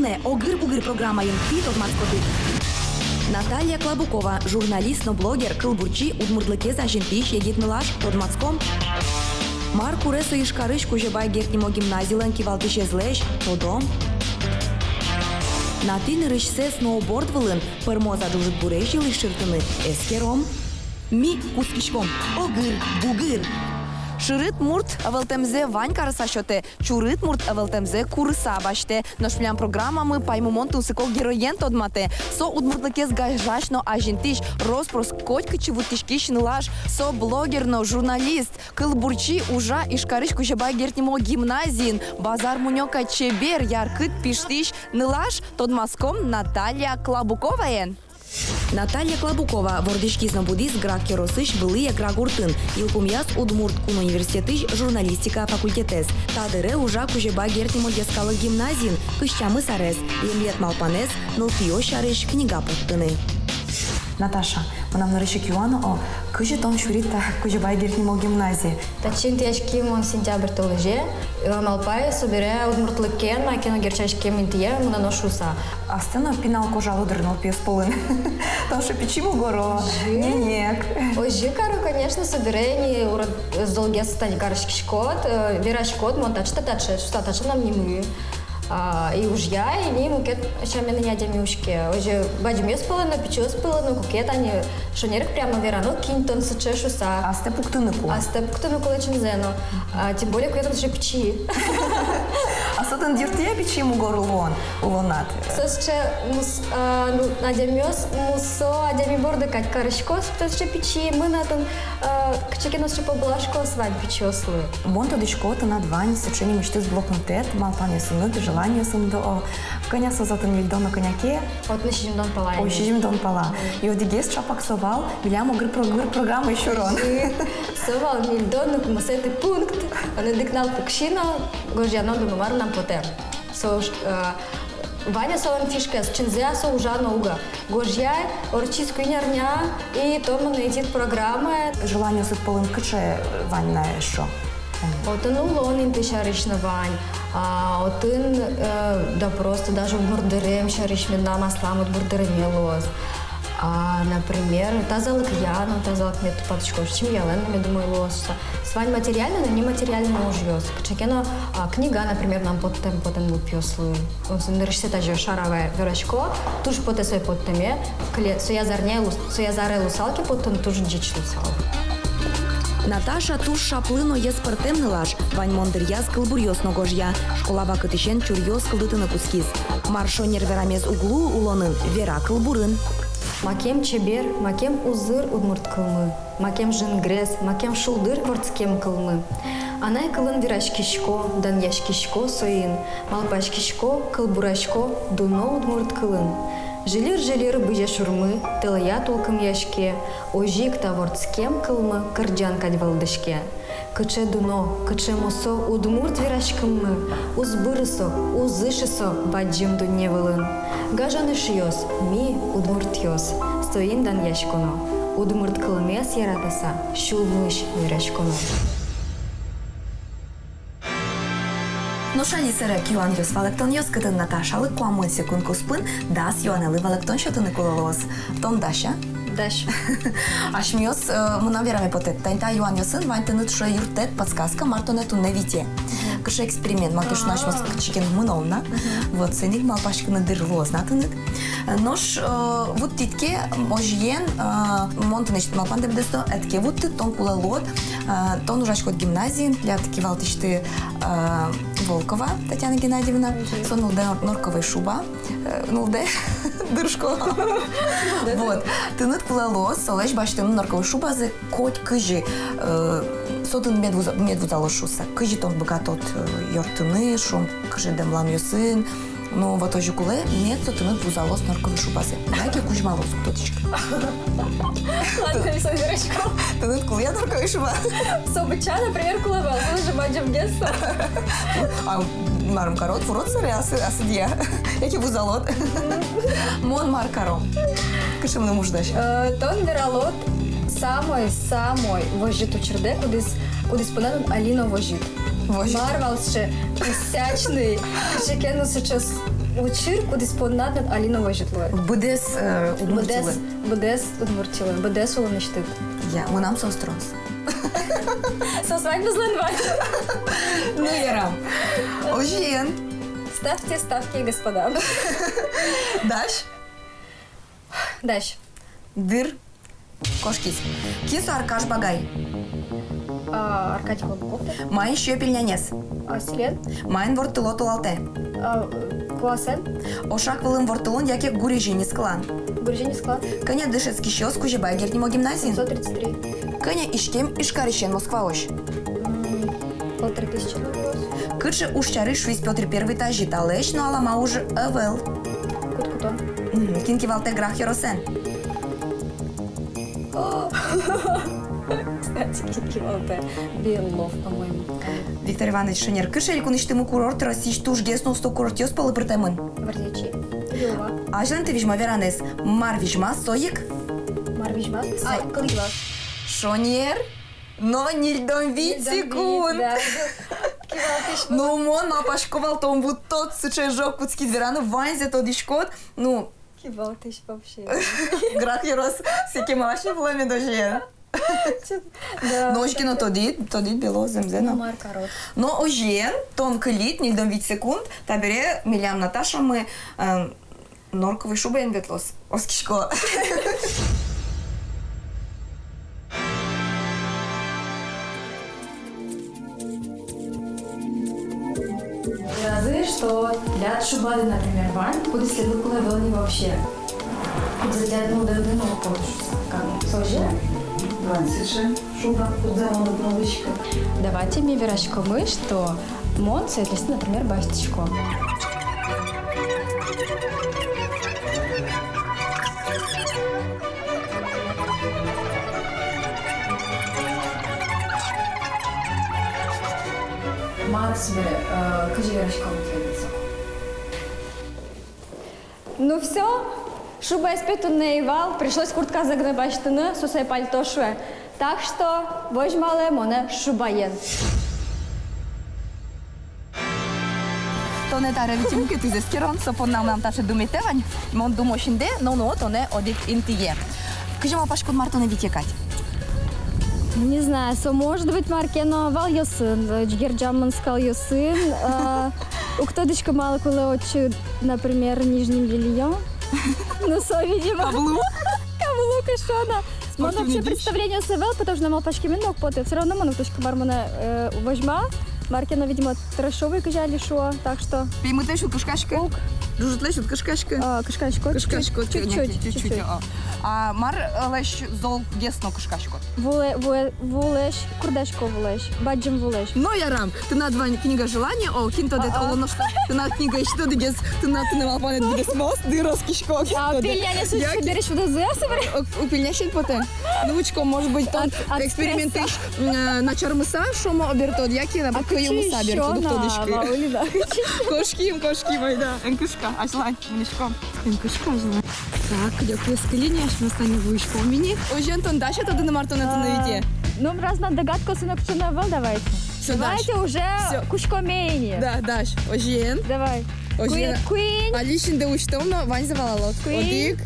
Ме огыр-бугыр программайын пит от мацкоты. Наталья Клабукова, журналист, но блогер, кылбурчи, удмуртлыке зажинтиш, егит мылаш, под мацком. Марку Реса Ишкарыш, кужебай гертнимо гимназилан кивалтыш езлеш, тодом. Натин рышсе сноуборд вылын, пырмоза жужит бурежил и шыртыны, эскером. Ми кускишком, огыр-бугыр. Шырыт мурт авалтемзе вань карыса шоте, чурыт мурт авалтемзе курыса баште. Ношплян программамы паймумон тусыкол героен тодмате. Со удмуртлыкез гайжашно ажинтиш, роспрос котька чевутишкиш нылаш. Со блогерно журналист, кылбурчи ужа ишкарыш кужебай гертнимо гимназин. Базар мунёка чебер яркыт пиштиш нылаш тодмаском Наталья Клабуковаен. Наталья Клабукова, вордишкизно буддист грак керосыш былые грагуртын, илкумяс удмурт кун университетыш журналистика факультетес. Тадыре ужа кужеба гертнимо дескалы гимназин, кыщамы сарес, емлет малпанес, нылпио шарыш книга путтыны. Наташа, нам нарышик Юана, о, кыжи том шурита кужебай гертнимо гимназии. Тачин тяжки мон сентябрь толже, малпай собере удмуртлыкен, макено герчашки минтие, мона ношуса. А сцена пинал кожалу дрнул пьес полын. Там что печиму горо. Не-не. Ой, жикару, конечно, собере, не с долги стань гарышки шкот, вераш кот, монтач татаче, что татаче нам не мы. И уж я, и не мукет, чем я на дямюшке. Уже бадьме спала, печу спала, кукет, они шонерк прямо верано, кинтон сычешуса. А сте пуктыныку. А сте пуктыныку лечим зену. Тем более, кукет уже печи. А сотен диртия печиму гору вон, увонат. Сосче, на дямёс, мусо, а дями борда кать карышко, сосче печи, мы на том, кчекинос ще поблашко свадь печослы. Монто дичкота на двани, сочени мечты с блокнотет, малпане сынут, желание сынду, коня созатан вильдон на коняке. Вот на щидон пала. Ой, щидон пала. И вот дигес чапак совал, вилям огр программа еще рон. Совал вильдон, на кумасети пункт, он дикнал пукшина, гожьяно договор нам потем. Ваня солом фишка, с чинзя со ужана уга. Гожья, орчиску нярня, и то мы найти программы. Желание сыт полын кыче Вань на шо. Вот он улонин ты шариш на Вань. Вот он, да просто даже в бурдерем шариш на маслам от бурдереме лоз. Например, тазалык яну, тазалык мету паточку, чем я ленами думаю лоса. Свань материально, но не материально ужьёс. Чекено книга, например, нам потом лупёслу. Он нырышся даже шаровое верочко, туж поте свой подтеме, соязаре лусалки потом туж дичь лусал. Наташа туш шаплыно ес партем нылаш, вань мондырьяз кылбурьёс ногожья, школава кытышен чурьёс кылдытыны кускиз. Маршонер верамез углу улонын, вера кылбурын. Макем чебер, макем узыр удмурт кылмы, макем жингрез, макем шулдыр ворцкем кылмы. Анай кылын вирашкишко, дан яшкишко соин, малпашкишко, кылбурашко, дуно удмурт кылын. Жилир быжа шурмы, тылая толкым яшке, ожик та ворцкем кылмы, кырджан кадьвалдышке. Кыче дуно, кыче мосо удмурт вирашкыммы, узбырысо, узышысо баджим дуне вылын. Гажаныш йос, ми удмурт йос, стоин дан яшконо. Удмурт кылмес яратаса, шулмыш вирашконо. Но шали сырек Юан йос валектон йос кытын Наташалы куамын секунд куспын, дас Юанелы валектон шотыны кулалос. Тон Даша? Даша. Ашмиос, мы наверное потет. Тайнта Юан йосын, вань тынут шо юртет подсказка мартонету не вите. Кышы эксперимент, малкеш нашмос кычкен мыновна. Вот сеник малпашкины дырлоз натыныт. Нош вот титке ожьен монтыныш малпан дебдесто этке вот ты тон кулалот, тон ужашкот гимназии, для таки валтышты Волкова Татьяна Геннадьевна, сон нулде норковая шуба, нулде дыршко. Вот, тыныт кулалос, солеш баштын норковая шуба за кот кыжи. Сотын медвузало шуса. Кыжи тон богатот йортыны, шум кыжи демлам йосын. Но вот тоже куле нет, сотын бузало с норковой шубасы. Знаете, кужмалос кто-точка. Ладно, все дырочку. Тыныт куле норковая шуба. Собыча, например, кулавал, тоже баджим гесса. А марм корот, фурот саре асадья. Яки бузалот. Мон маркаром. Кышымны муждаш. Тон вералот самой вожит у черде, кудис поданут Алина вожит. Марвалше, усячний. Чекену сейчас учир, кудись понаднад Аліна вожитлує. Будес удмуртили. Будес удмуртили. Будес улоничтит. Я, мунам сострос. Со свадьбы зленвай. Ну, ярам. Ожен. Ставьте ставки, господа. Даш. Дальше. Дыр. Кошкис. Кису Аркаш Багай. Аркадий Голубков. Майн Щепельнянес. Селен. Майн вортыло тулалте. Классен. Ошак вылым вортылон, яке гурежини склан. Буржини склад. Кыня дышецкий щёс Кужебай Гертнемо гимназии. 133. Кыня ишкем ишкарищен Москва ош. 1500 вопрос. Кырше ушчары шуиз Петр Первый тажи талеш, но алама уже эвел. Кут-куто. Кинки валте грах еросен. Кстати, Кикивалте. Белов, по-моему. Виктор Иванович Шенер, кырше илкун иштему курорт Российш туш гесно сто курорт ёс палы притемын. Вардячи. Белова. Ажлен ты вижма веранес. Мар вижма соик. Марвичма. Калигвас. Шонер. Но нильдом витикун. Да. Ну, мон напашковал том вот тот сычежок куцки дверану ванзе то дишкот. Ну, Кивалтыш вообще. грах ерос всеки малаши в ломе дожен. Да. Ножкино тодит бело земзено. Маркарот. Но ожен, тонкий лід, нільдом від секунд, та бере мілям Наташа ми норковий шубен ветлос. Оскішко. Разы, что ляд шубады, например, вань, куда следует кулавелни вообще. Куда ляд ну дырны ну получится. Как? Сожжа? Шуба, кудзамон одновичка. Давайте мне верашко мы, что мон светлости, например, бастичко. Макс, кажи верашко мы. Ну все, шуба из петунный вал, пришлось куртка загнабаштаны, сусай пальто шве. Так что возьмале моне шубаен. То не та ревітімки ти зескерон, сопон нам таше думітевань, мон думошінде, но то не одит інтіє. Кажемо пашкун марто не вітікать. Не знаю, со может быть Маркено вал йосын, Джгерджаман скал йосын, у ктодочка мало куле очи, например, нижним бельем. Ну, со, видимо. Каблу? Каблу, кашона. Мон вообще представление севел, потому что на малпашке минок поты. Все равно мон кточка мармона возьма. Маркено, видимо, трешовый кажали шо, так что... Пійми теж у кашкашки? Дуже тлеш у кашкашки? Кашкачко. Кашкашко, Чуть-чуть. А мар леш зол гесно кашкашко. Вулеш, курдашко вулеш, баджим вулеш. Ну, ярам, ти на два книга желання, о, кінто дет олоно, ти на книга що ти гес, ти на мапане буде смос, ди розкішко. А пільняня сучки береш в ДЗС? У пільняшень потім. Научко, може бути, там експериментиш на чармуса, що мо обертод, які на йому сабір, до ходочки. Кошки, майда, енкушка, аж лань, мішком. Енкушка, аж лань. Так, дякую скеліні, аж на останнє вуйшко у мені. Ось Антон, Даша, туди на Марту на тонавіті. Ну, раз на догадку сынок чуновал, давайте. Все, Давайте Даш. уже Всё. кушкомейни. Да, Даш, ожен. Давай. Ожен. Queen. Алішин де уштовно, Вань завалало. Queen. Одик.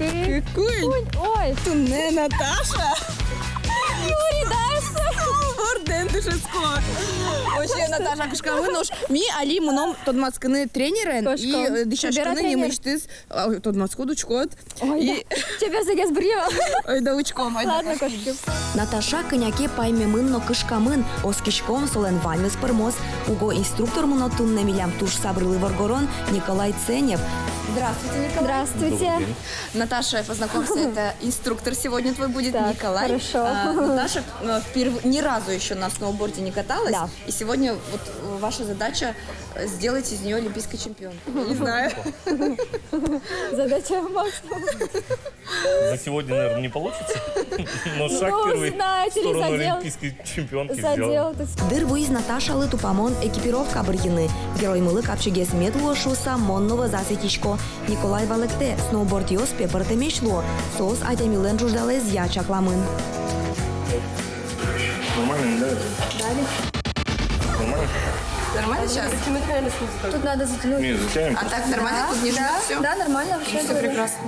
Queen. Кунь. Ой, Ту не Наташа. Юрий, Даша. Орден дуже скоро. Ось Наташа Кашкавинош. Мі Алі муном тодмацкини тренерен Кошко. і дишашкини Собира не тренер. мечтис тодмацку дучкот. Ой, тебя загез брила. Ой, да учком. Ладно, кошки. Наташа кыняке паймемынно кышкамын, оскишком солен вальмес пермоз, уго инструктор муно тунне милям туш сабрылы воргорон Николай Ценев. Здравствуйте, Николай. Здравствуйте. Наташа, познакомься, это инструктор сегодня твой будет, Так, Николай. хорошо. Наташа ни разу еще на сноуборде не каталась, Да. и сегодня вот ваша задача сделать из нее олимпийский чемпион. Не знаю. Задача максимум. За сегодня, наверное, не получится. Но шаг Ну, первый знаете в ли, сторону задел. олимпийской чемпионки сделан. Задел. Дырвуиз Наташа Лытупамон экипировка брыгины. Герой мылы капчыгес медло шуса монного засетичко. Николай Валекте сноуборд йос пепертемешло. Сос атямилен жуждалез я чакламын. Нормально, да? Дали. Нормально. Нормально сейчас? Тут надо затянуть. Не, затянем. А так нормально? Тут не жмет все? Да, нормально, вообще. Все прекрасно.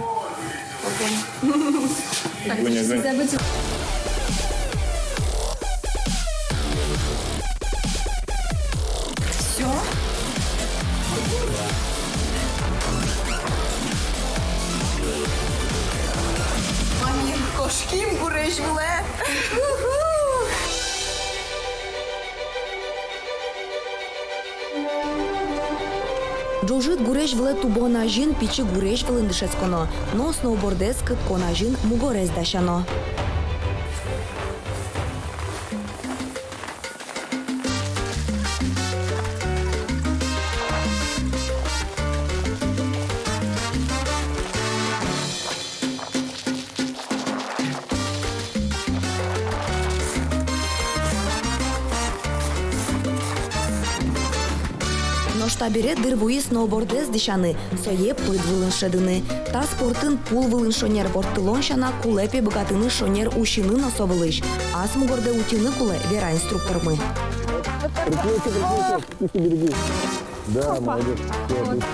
Огонь, огонь. Забудьте. Все. Мамин кошким гуреш виле. Джужит гуреш вле тубона жин пичи гуреш вилендишецконо, но сноубордес кыт кона жин мугорез дашано. Ноштабире дырвуи сноубордез дишаны, сое пыт вылын шедыны. Та спортын пул вылын шонер борттылон шана кулепе богатыны шонер ущины носовылыш. Ас мугорде утины куле вера инструктормы. Приклейте, спусти береги. Да, молодец. Всё, отлично.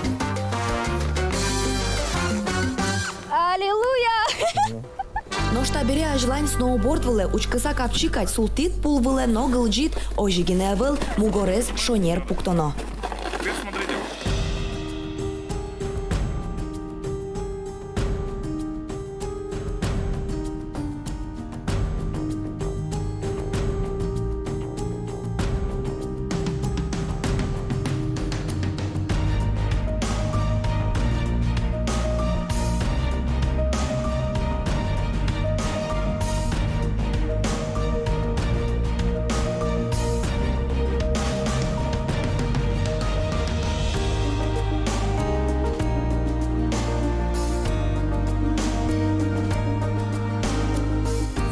Аллилуйя! Ноштабире ажлань сноуборд выле учкыса капчикать султит пул выле ногылджит ожигине выл мугорез шонер пуктоно. Теперь смотрите.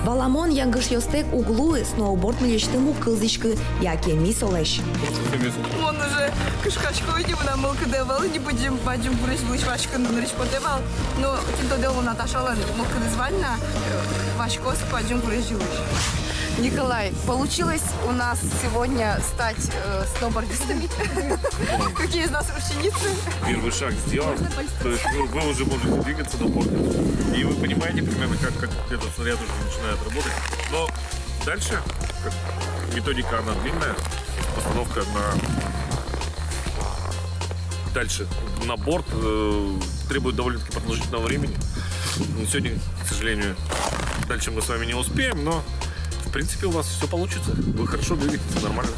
Валамон янгыш йостек углуы сноуборд милештыму кылзичкы яке мисолеш. Он уже кышкачко видим, на мылка девал, не будем бадим буреш вышвачка на речь подевал. Но тем дело Наташа лан мылка дезвальна, вачко с бадим буреш Николай, получилось у нас сегодня стать сноубордистами. Какие из нас ученицы? Первый шаг сделан. То есть вы уже можете двигаться до борта. И вы понимаете примерно, как этот снаряд уже начинает работать. Но дальше, как методика, она длинная. Постановка дальше на борт требует довольно-таки продолжительного времени. Сегодня, к сожалению, дальше мы с вами не успеем, но в принципе у вас все получится. Вы хорошо двигаетесь, нормально.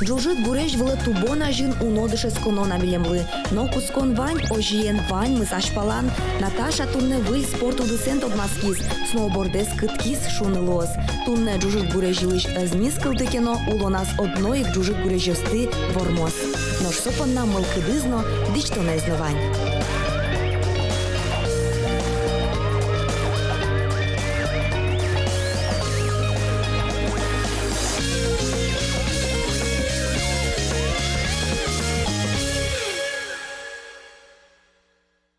Джужит гуреш вле тубона жин унодышецконо набилемлы. Но кускон вань ожиен вань мызашпалан. Наташа тунне выль спорту десент обмаскис. Сноубордес кыткис шунылоз. Тунне джужит гуреш жилыш эзмис кылдыкено улонас одноих джужит гуреш ёсты вормоз. Нож сопанна мылкыдызно дичто не знавань.